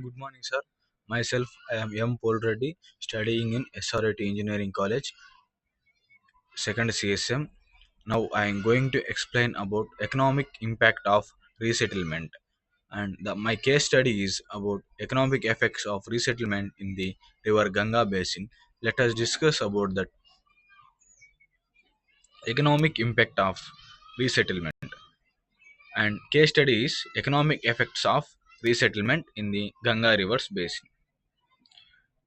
Good morning, sir. Myself, I am M. Paul Reddy, studying in SRT Engineering College, second CSM. Now, I am going to explain about economic impact of resettlement, and my case study is about economic effects of resettlement in the River Ganga basin. Let us discuss about the economic impact of resettlement. And case study is economic effects of resettlement in the Ganga Rivers basin.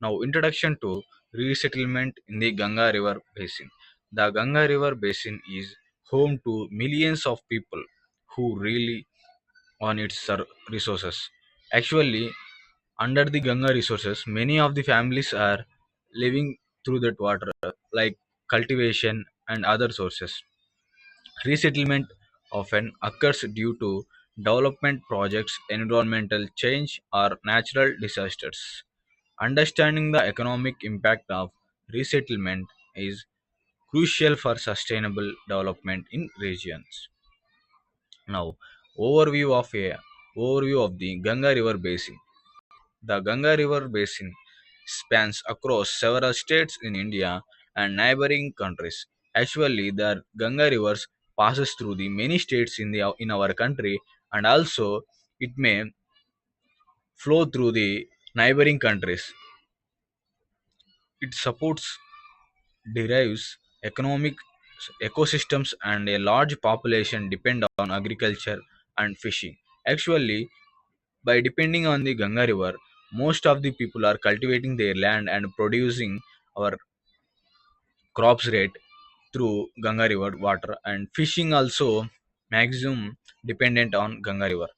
Now, introduction to resettlement in the Ganga River Basin. The Ganga River Basin is home to millions of people who rely on its resources. Actually, under the Ganga resources, many of the families are living through that water, like cultivation and other sources. Resettlement often occurs due to development projects, environmental change, or natural disasters. Understanding the economic impact of resettlement is crucial for sustainable development in regions. Now, overview of the Ganga River Basin. The Ganga River Basin spans across several states in India and neighboring countries. Actually, the Ganga Rivers passes through the many states in our country, and also it may flow through the neighboring countries. It supports derives economic ecosystems, and a large population depend on agriculture and fishing. Actually, by depending on the Ganga River, most of the people are cultivating their land and producing our crops rate through Ganga River water, and fishing also maximum dependent on Ganga River.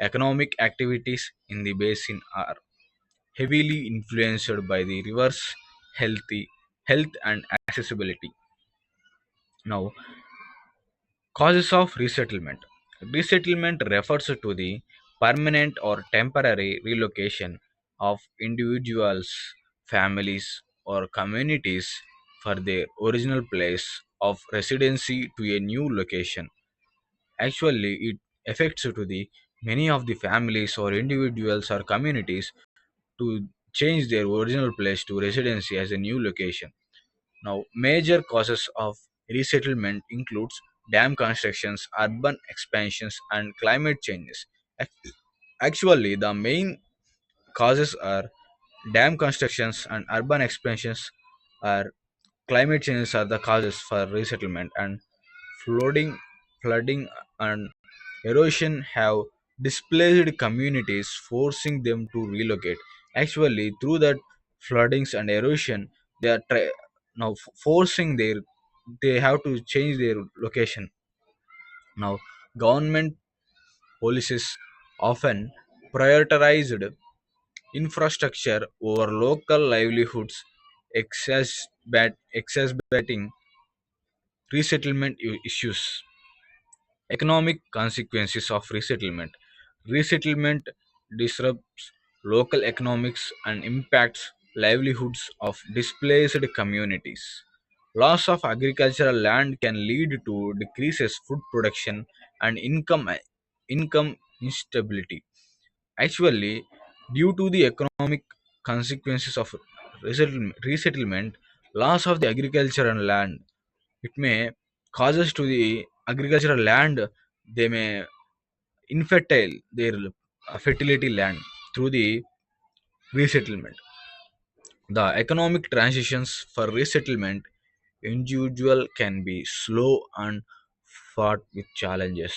Economic activities in the basin are heavily influenced by the river's healthy health and accessibility. Now, causes of resettlement. Resettlement refers to the permanent or temporary relocation of individuals, families, or communities for their original place of residency to a new location. Actually, it affects to the many of the families or individuals or communities to change their original place to residency as a new location. Now, major causes of resettlement includes dam constructions, urban expansions, and climate changes. Ac- Actually, the main causes are dam constructions and urban expansions, are climate changes are the causes for resettlement, and flooding, flooding and erosion have displaced communities, forcing them to relocate. Actually, through that floodings and erosion, they are now forcing they have to change their location. Now, government policies often prioritized infrastructure over local livelihoods, exacerbating resettlement issues. Economic consequences of resettlement. Resettlement disrupts local economics and impacts livelihoods of displaced communities. Loss of agricultural land can lead to decreases food production and income instability. Actually, due to the economic consequences of resettlement, loss of the agriculture and land, it may causes to the agricultural land, they may infertile their fertility land through the resettlement. The economic transitions for resettlement individual can be slow and fraught with challenges.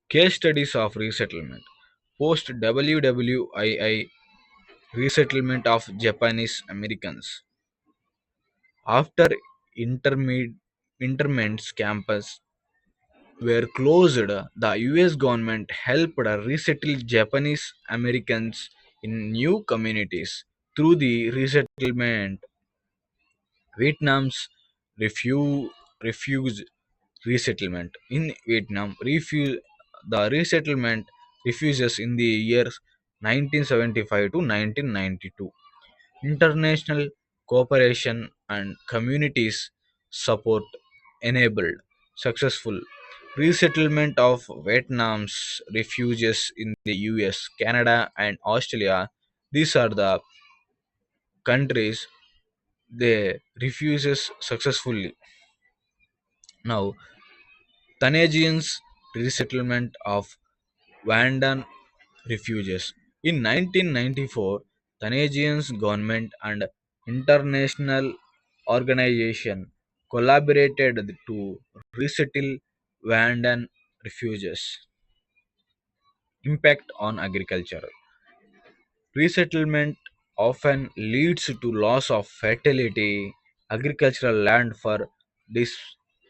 Case studies of resettlement. Post WWII resettlement of Japanese Americans. After interments campus were closed, the US government helped resettle Japanese Americans in new communities. Through the resettlement, Vietnam's refused resettlement. In Vietnam, the resettlement refuses in the years 1975 to 1992. International cooperation and communities support enabled successful Resettlement of Vietnam's refugees in the US, Canada, and Australia. These are the countries they refuses successfully. Now, Canadians resettlement of Vandan refugees. In 1994, Canadians government and international organization collaborated to resettle Vandan refugees. Impact on agriculture. Resettlement often leads to loss of fertility, agricultural land for dis-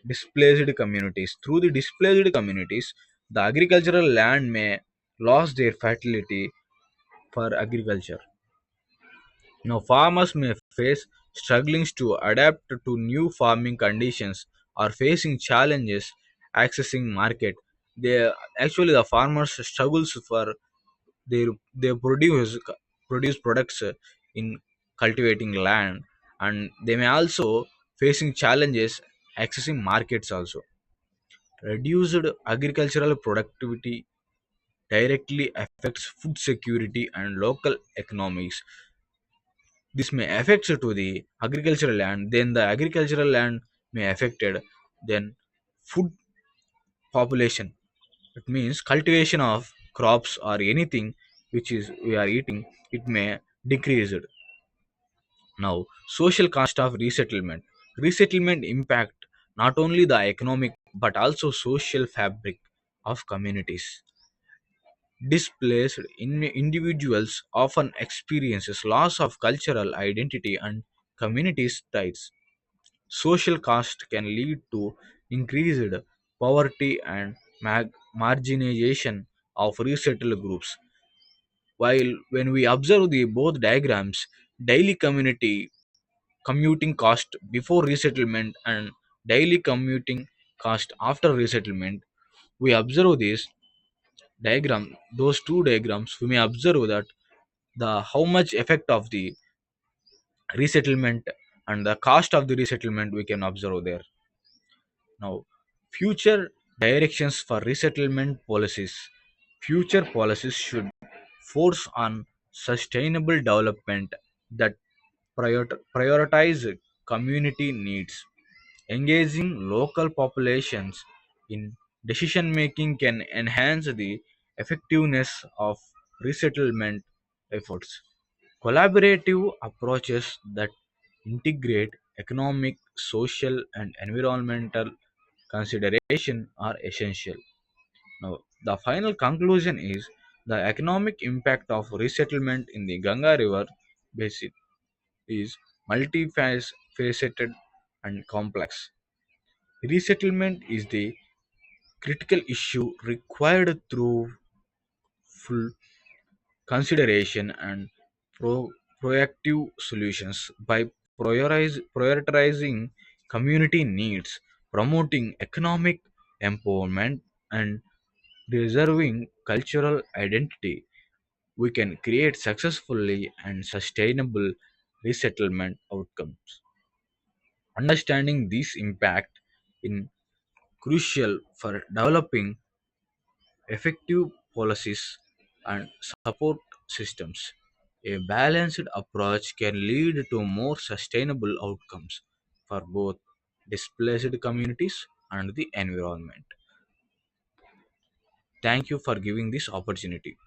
displaced communities. Through the displaced communities, the agricultural land may lose their fertility for agriculture. Now, farmers may face struggling to adapt to new farming conditions or facing challenges accessing market. They actually the farmers struggles for they produce products in cultivating land, and they may also facing challenges accessing markets also. Reduced agricultural productivity directly affects food security and local economies. This may affect to the agricultural land, then the agricultural land may affected, then food population. It means cultivation of crops or anything which is we are eating, it may decrease it. Now, social cost of resettlement. Resettlement impact not only the economic but also social fabric of communities. Displaced individuals often experiences loss of cultural identity and community ties. Social cost can lead to increased poverty and marginalization of resettled groups. While when we observe the both diagrams, daily community commuting cost before resettlement and daily commuting cost after resettlement, we observe this diagram, those two diagrams, we may observe that the how much effect of the resettlement and the cost of the resettlement we can observe there. Now, future directions for resettlement policies. Future policies should force on sustainable development that prioritize community needs. Engaging local populations in decision making can enhance the effectiveness of resettlement efforts. Collaborative approaches that integrate economic, social, and environmental consideration are essential. Now, the final conclusion is the economic impact of resettlement in the Ganga River basin is multifaceted and complex. Resettlement is the critical issue required through full consideration and proactive solutions by prioritizing community needs, promoting economic empowerment, and preserving cultural identity. We can create successfully and sustainable resettlement outcomes. Understanding this impact is crucial for developing effective policies and support systems. A balanced approach can lead to more sustainable outcomes for both displaced communities and the environment. Thank you for giving this opportunity.